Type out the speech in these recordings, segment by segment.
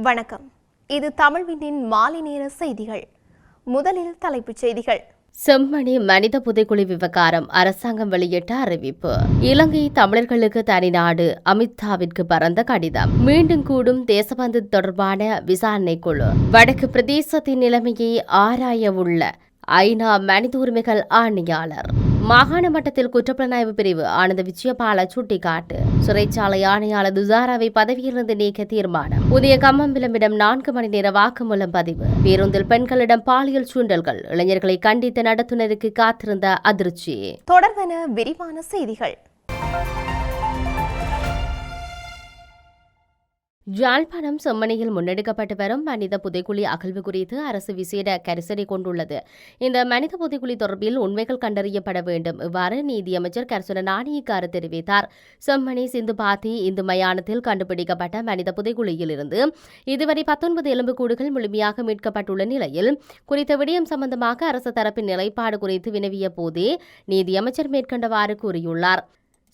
வணக்கம். இது தமிழ்வினின் மாலை நேர செய்திகள். முதலில் தலைப்புச் செய்திகள். செம்மணி மனித புதைக்குழி விவகாரம் அரசாங்கம் வெளியிட்ட அறிவிப்பு. இலங்கை தமிழர்களுக்கு தனிநாடு, அமித்ஷாவிற்கு பறந்த கடிதம். மீண்டும் கூடும் தேசபந்து தொடர்பான விசாரணை குழு. வடக்கு பிரதேசத்தின் நிலைமையை ஆராய உள்ள ஐநா மனித உரிமைகள் ஆணையாளர். மாகாண மட்டத்தில் குற்றப்புலனாய்வு பிரிவு ஆனந்த விஜயபால சுட்டிக்காட்டு. சிறைச்சாலை ஆணையாளர் துசாராவை பதவியிலிருந்து நீக்க தீர்மானம். புதிய கம்மம்பிலமிடம் 4 மணி நேர வாக்குமூலம் பதிவு. பேருந்தில் பெண்களிடம் பாலியல் சூண்டல்கள். இளைஞர்களை கண்டித்த நடத்துனருக்கு காத்திருந்த அதிர்ச்சி. தொடர்வன விரிவான செய்திகள். யாழ்ப்பாணம் செம்மணியில் முன்னெடுக்கப்பட்டு வரும் மனித புதைக்குழி அகழ்வு குறித்து அரசு விசேட கரிசனை கொண்டுள்ளது. இந்த மனித புதைக்குழி தொடர்பில் உண்மைகள் கண்டறியப்பட வேண்டும். இவ்வாறு நீதியமைச்சர் கர்சன நாணயக்கார தெரிவித்தார். செம்மணி சிந்துபாத்தி இந்து மயானத்தில் கண்டுபிடிக்கப்பட்ட மனித புதைக்குழியில் இருந்து இதுவரை 19 எலும்புக்கூடுகள் முழுமையாக மீட்கப்பட்டுள்ள நிலையில் குறித்த விடயம் சம்பந்தமாக அரசு தரப்பின் நிலைப்பாடு குறித்து வினவிய போதே நீதியமைச்சர் மேற்கண்டவாறு கூறியுள்ளார்.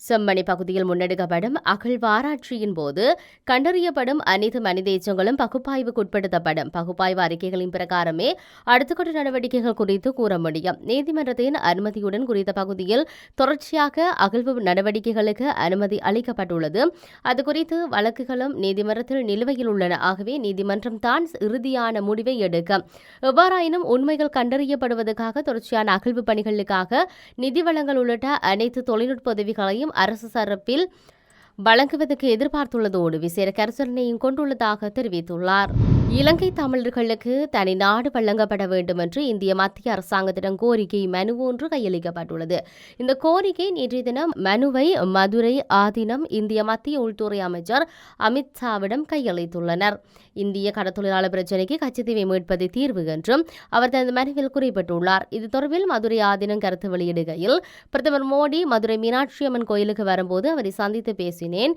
செம்மணி பகுதியில் முன்னெடுக்கப்படும் அகழ்வாராய்ச்சியின் போது கண்டறியப்படும் அனைத்து மனித எச்சங்களும் பகுப்பாய்வுக்குட்படுத்தப்படும். பகுப்பாய்வு அறிக்கைகளின் பிரகாரமே அடுத்த நடவடிக்கைகள் குறித்து கூற முடியும். நீதிமன்றத்தின் அனுமதியுடன் குறித்த பகுதியில் தொடர்ச்சியாக அகழ்வு நடவடிக்கைகளுக்கு அனுமதி அளிக்கப்பட்டுள்ளது. அது குறித்து வழக்குகளும் நீதிமன்றத்தில் நிலுவையில் உள்ளன. ஆகவே நீதிமன்றம் தான் இறுதியான முடிவை எடுக்கும். எவ்வாறாயினும் உண்மைகள் கண்டறியப்படுவதற்காக தொடர்ச்சியான அகழ்வு பணிகளுக்காக நிதி வழங்கல் உள்ளிட்ட அனைத்து தொழில்நுட்ப உதவிகளையும் அரசு தரப்பில் வழங்குவதற்கு எதிர்பார்த்துள்ளதோடு விசேட கரிசனையும் கொண்டுள்ளதாக தெரிவித்துள்ளார். இலங்கை தமிழர்களுக்கு தனி நாடு வழங்கப்பட வேண்டும் என்று இந்திய மத்திய அரசாங்கத்திடம் கோரிக்கை மனு ஒன்று கையளிக்கப்பட்டுள்ளது. இந்த கோரிக்கை நேற்றைய தினம் மனுவை மதுரை ஆதீனம் இந்திய மத்திய உள்துறை அமைச்சர் அமித்ஷாவிடம் கையளித்துள்ளனர். இந்திய கடற்தொழிலாளர் பிரச்சினைக்கு கச்சத்தீவை மீட்பதை தீர்வு என்றும் அவர் தனது மனுவில் குறிப்பிட்டுள்ளார். இது தொடர்பில் மதுரை ஆதீனம் கருத்து வெளியிடுகையில், பிரதமர் மோடி மதுரை மீனாட்சி அம்மன் கோயிலுக்கு வரும்போது அவரை சந்தித்து பேசினேன்.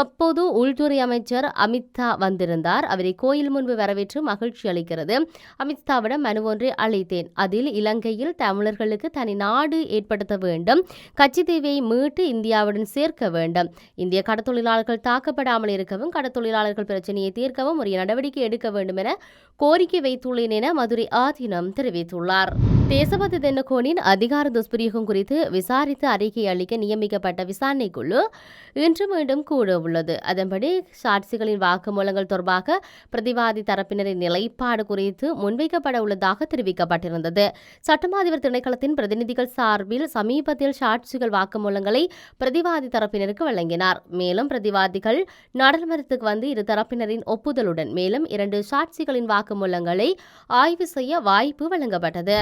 அப்போது உள்துறை அமைச்சர் அமித்ஷா வந்திருந்தார். அவரை கோயில் முன்பு வரவேற்று மகிழ்ச்சி அளிக்கிறது. அமித்ஷாவிடம் மனு ஒன்றை அளித்தேன். அதில் இலங்கையில் தமிழர்களுக்கு தனி நாடு ஏற்படுத்த வேண்டும், கச்சத்தீவை மீட்டு இந்தியாவுடன் சேர்க்க வேண்டும், இந்திய கடற்தொழிலாளர்கள் தாக்கப்படாமல் இருக்கவும் கடற்தொழிலாளர்கள் பிரச்சனையை தீர்க்கவும் உரிய நடவடிக்கை எடுக்க வேண்டும் என கோரிக்கை வைத்துள்ளேன் என மதுரை ஆதீனம் தெரிவித்துள்ளார். தேசபந்து தென்னகோனின் அதிகார துஷ்பிரயோகம் குறித்து விசாரித்து அறிக்கை அளிக்க நியமிக்கப்பட்ட விசாரணைக்குழு இன்று மீண்டும் கூட உள்ளது. அதன்படி சாட்சிகளின் வாக்குமூலங்கள் தொடர்பாக பிரதிவாதி தரப்பினரின் நிலைப்பாடு குறித்து முன்வைக்கப்பட உள்ளதாக தெரிவிக்கப்பட்டிருந்தது. சட்டமா அதிபர் திணைக்களத்தின் பிரதிநிதிகள் சார்பில் சமீபத்தில் சாட்சிகள் வாக்குமூலங்களை பிரதிவாதி தரப்பினருக்கு வழங்கினார். மேலும் பிரதிவாதிகள் நாடாளுமன்றத்துக்கு வந்து இரு தரப்பினரின் ஒப்புதலுடன் மேலும் 2 சாட்சிகளின் வாக்குமூலங்களை ஆய்வு செய்ய வாய்ப்பு வழங்கப்பட்டது.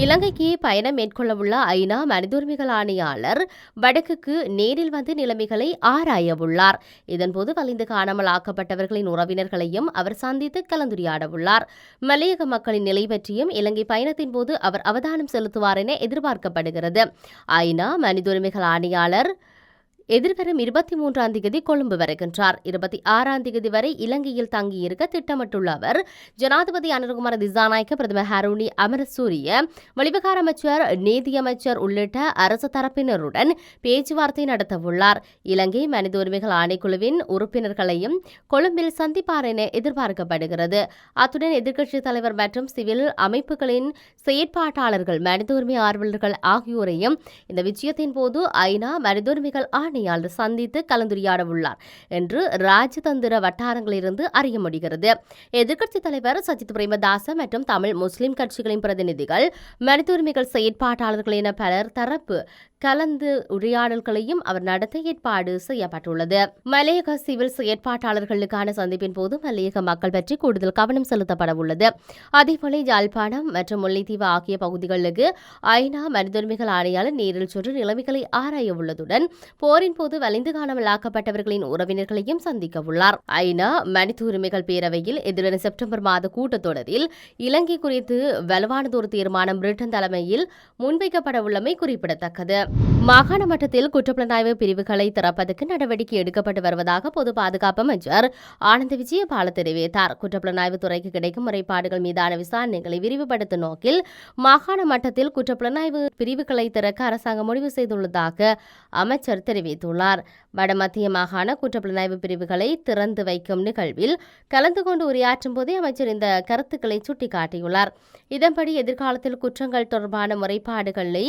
இலங்கைக்கு பயணம் மேற்கொள்ளவுள்ள ஐநா மனித உரிமைகள் ஆணையாளர் வடக்குக்கு நேரில் வந்து நிலைமைகளை ஆராய உள்ளார். இதன்போது வலிந்து காணாமல் ஆக்கப்பட்டவர்களின் உறவினர்களையும் அவர் சந்தித்து கலந்துரையாட உள்ளார். மலையக மக்களின் நிலை பற்றியும் இலங்கை பயணத்தின் போது அவர் அவதானம் செலுத்துவார் என எதிர்பார்க்கப்படுகிறது. ஐநா மனித உரிமைகள் ஆணையாளர் எதிர்வரும் 23ஆம் தேதி கொழும்பு வருகின்றார். 26ஆம் தேதி வரை இலங்கையில் தங்கியிருக்க திட்டமிட்டுள்ள அவர் ஜனாதிபதி அனுரகுமார திசாநாயக்க, பிரதமர் ஹருணி அமரசூரிய, வெளிவிகார அமைச்சர், நீதியமைச்சர் உள்ளிட்ட அரசு தரப்பினருடன் பேச்சுவார்த்தை நடத்தவுள்ளார். இலங்கை மனித உரிமைகள் ஆணைக்குழுவின் உறுப்பினர்களையும் கொழும்பில் சந்திப்பார் என எதிர்பார்க்கப்படுகிறது. அத்துடன் எதிர்க்கட்சித் தலைவர் மற்றும் சிவில் அமைப்புகளின் செயற்பாட்டாளர்கள், மனித உரிமை ஆர்வலர்கள் ஆகியோரையும் இந்த விஜயத்தின் போது ஐநா மனித உரிமைகள் ஆணையாளர் சந்தித்து கலந்துரையாட உள்ளார் என்று ராஜதந்திர வட்டாரங்களிலிருந்து அறிய முடிகிறது. எதிர்க்கட்சித் தலைவர் சஜித் பிரேமதாச மற்றும் தமிழ் முஸ்லிம் கட்சிகளின் பிரதிநிதிகள், மனித உரிமைகள் செயற்பாட்டாளர்கள் என பலர் தரப்பு கலந்து உரையாடல்களையும் அவர் நடத்த ஏற்பாடு செய்யப்பட்டுள்ளது. மலையக சிவில் செயற்பாட்டாளர்களுக்கான சந்திப்பின் போது மலையக மக்கள் பற்றி கூடுதல் கவனம் செலுத்தப்பட உள்ளது. அதேபோல யாழ்ப்பாணம் மற்றும் முல்லைத்தீவு ஆகிய பகுதிகளுக்கு ஐநா மனித உரிமைகள் ஆணையாளர் நேரில் சென்று நிலைமைகளை ஆராய உள்ளதுடன் போரின் போது வலிந்து காணாமல் ஆக்கப்பட்டவர்களின் உறவினர்களையும் சந்திக்க உள்ளார். ஐநா மனித உரிமைகள் பேரவையில் எதிர்வரும் செப்டம்பர் மாத கூட்டத்தொடரில் இலங்கை குறித்து வலுவானதொரு தீர்மானம் பிரிட்டன் தலைமையில் முன்வைக்கப்பட உள்ளமை குறிப்பிடத்தக்கது. மாகாண மட்டத்தில் குற்றப்புலனாய்வு பிரிவுகளை திறப்பதற்கு நடவடிக்கை எடுக்கப்பட்டு வருவதாக பொது பாதுகாப்பு அமைச்சர் ஆனந்த விஜயபால தெரிவித்தார். குற்றப்புலனாய்வு துறைக்கு கிடைக்கும் முறைப்பாடுகள் மீதான விசாரணைகளை விரிவுபடுத்தும் நோக்கில் மாகாண மட்டத்தில் குற்றப்புலனாய்வு பிரிவுகளை திறக்க அரசாங்கம் முடிவு செய்துள்ளதாக அமைச்சர் தெரிவித்துள்ளார். வடமத்திய மாகாண குற்றப்புலனாய்வு பிரிவுகளை திறந்து வைக்கும் நிகழ்வில் கலந்து கொண்டு உரையாற்றும் போதே அமைச்சர் இந்த கருத்துக்களை சுட்டிக்காட்டியுள்ளார். இதன்படி எதிர்காலத்தில் குற்றங்கள் தொடர்பான முறைப்பாடுகளை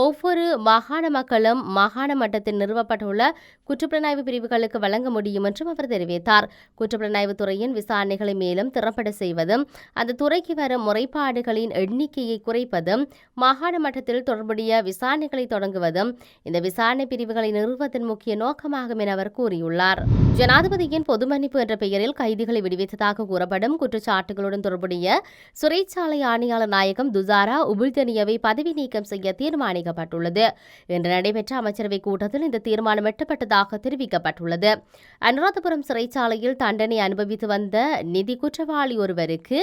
ஒவ்வொரு மாகாண மக்களும் மாகாண மட்டத்தில் நிறுவப்பட்டுள்ள குற்றப்புலனாய்வு பிரிவுகளுக்கு வழங்க முடியும் என்றும் அவர் தெரிவித்தார். குற்றப்புலனாய்வு துறையின் விசாரணைகளை மேலும் திறம்பட செய்வதும் அந்த துறைக்கு வரும் முறைப்பாடுகளின் எண்ணிக்கையை குறைப்பதும் மாகாண மட்டத்தில் தொடர்புடைய விசாரணைகளை தொடங்குவதும் இந்த விசாரணை பிரிவுகளை நிறுவுவதன் முக்கிய நோக்கமாகும் என அவர் கூறியுள்ளார். ஜனாதிபதியின் பொது மன்னிப்பு என்ற பெயரில் கைதிகளை விடுவித்ததாக கூறப்படும் குற்றச்சாட்டுகளுடன் தொடர்புடைய சிறைச்சாலை ஆணையாளர் நாயகம் துசாரா உபுல்தனியவை பதவி நீக்கம் செய்ய தீர்மானிக்கப்பட்டுள்ளது. இன்று நடைபெற்ற அமைச்சரவை கூட்டத்தில் இந்த தீர்மானம் எட்டப்பட்டதாக தெரிவிக்கப்பட்டுள்ளது. அனுராதபுரம் சிறைச்சாலையில் தண்டனை அனுபவித்து வந்த நிதி குற்றவாளி ஒருவருக்கு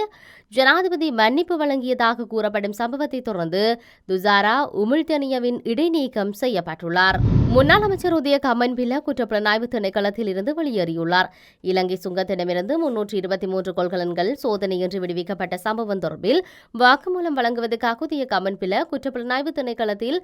ஜனாதிபதி மன்னிப்பு வழங்கியதாக கூறப்படும் சம்பவத்தை தொடர்ந்து துசாரா உமிழ்தனியவின் இடைநீக்கம் செய்யப்பட்டுள்ளார். முன்னாள் அமைச்சர் உதய கமன்பில குற்றப்புலனாய்வு திணைக்களத்தில் இருந்து வெளியேறியுள்ளார். இலங்கை சுங்கத்திடமிருந்து 323 கொள்கலன்கள் சோதனையின்றி விடுவிக்கப்பட்ட சம்பவம் தொடர்பில் வாக்குமூலம் வழங்குவதற்காக உதய கமன்பில குற்றப்புலனாய்வு திணைக்களத்தில்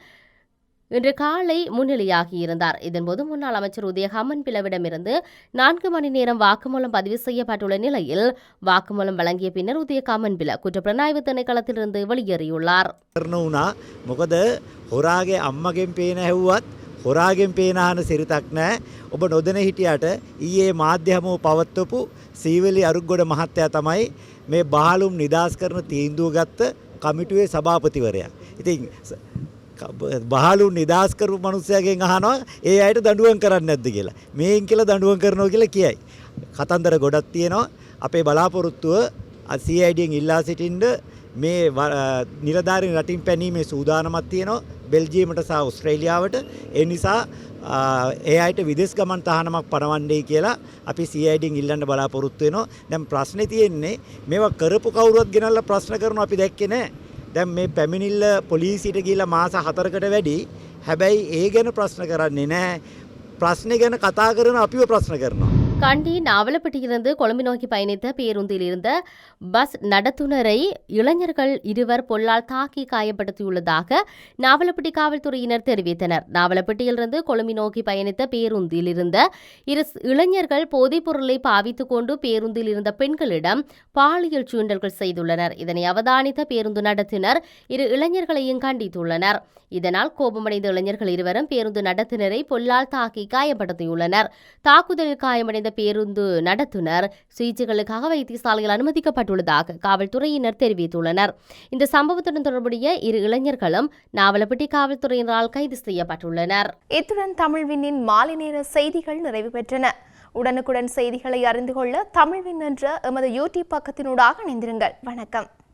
இன்று காலை முன்னிலையாகியிருந்தார். இதன்போது முன்னாள் அமைச்சர் உதய கமன்பிலவிடமிருந்து 4 மணி நேரம் வாக்குமூலம் பதிவு செய்யப்பட்டுள்ள நிலையில் வாக்குமூலம் வழங்கிய பின்னர் உதய கமன்பில குற்றப்புலனாய்வு திணைக்களத்திலிருந்து வெளியேறியுள்ளார். හොරාගෙන් පේනහන සිරිතක් නැහැ. ඔබ නොදැන හිටියට ඊයේ මාධ්‍ය හමුව පවත්වපු සීවලි අරුග්ගොඩ මහත්තයා තමයි මේ බහලුම් නිදාස් කරන තීන්දුව ගත්ත කමිටුවේ සභාපතිවරයා. ඉතින් බහලුම් නිදාස් කරපු මිනිස්සයාගෙන් අහනවා ඒ අයට දඬුවම් කරන්නේ නැද්ද කියලා. මේන් කියලා දඬුවම් කරනවා කියලා කියයි. කතන්දර ගොඩක් තියෙනවා. අපේ බලාපොරොත්තුව CIDෙන් ඉල්ලා සිටින්න මේ නිලධාරීන් රටින් පැනීමේ සූදානමක් තියෙනවා බෙල්ජියමට සහ ඔස්ට්‍රේලියාවට. ඒ නිසා ඒ අයට විදේශ ගමන් තහනමක් පනවන්නයි කියලා අපි CIDෙන් ඉල්ලන්න බලාපොරොත්තු වෙනවා. දැන් ප්‍රශ්නේ තියෙන්නේ මේවා කරපු කවුරුවත් ගෙනල්ලා ප්‍රශ්න කරනවා අපි දැක්කේ නැහැ. දැන් මේ පැමිණිල්ල පොලිසියට ගිහිල්ලා මාස 4කට වැඩි. හැබැයි ඒ ගැන ප්‍රශ්න කරන්නේ නැහැ. ප්‍රශ්නේ ගැන කතා කරන අපිව ප්‍රශ්න කරනවා. கண்டி நாவலப்பட்டியிலிருந்து கொழும்பு நோக்கி பயணித்த பேருந்தில் இருந்த பஸ் நடத்துனரை இளைஞர்கள் இருவர் பொல்லால் தாக்கி காயப்படுத்தியுள்ளதாக நாவலப்பட்டி காவல்துறையினர் தெரிவித்தனர். நாவலப்பட்டியிலிருந்து கொழும்பு நோக்கி பயணித்த பேருந்தில் இருந்த இரு இளைஞர்கள் போதைப் பொருளை பாவித்துக் கொண்டு பேருந்தில் இருந்த பெண்களிடம் பாலியல் சூண்டல்கள் செய்துள்ளனர். இதனை அவதானித்த பேருந்து நடத்துனர் இரு இளைஞர்களையும் கண்டித்துள்ளனர். இதனால் கோபமடைந்த இளைஞர்கள் இருவரும் பேருந்து நடத்துனரை பொல்லால் தாக்கி காயப்படுத்தியுள்ளனர். தாக்குதலில் காயமடைந்த பேருந்து நடத்துனர் சிகிச்சைகளுக்காக வைத்தியசாலையில் அனுமதிக்கப்பட்டுள்ளதாக காவல்துறையினர் தெரிவித்துள்ளனர். இந்த சம்பவத்துடன் தொடர்புடைய இரு இளைஞர்களும் நாவலப்பட்டி காவல்துறையினரால் கைது செய்யப்பட்டுள்ளனர். இத்துடன் தமிழ்வினின் மாலை நேர செய்திகள் நிறைவு பெற்றன. உடனுக்குடன் செய்திகளை அறிந்து கொள்ள தமிழ்வின் என்ற எமது யூடியூப் பக்கத்தினூடாக இணைந்திருங்கள். வணக்கம்.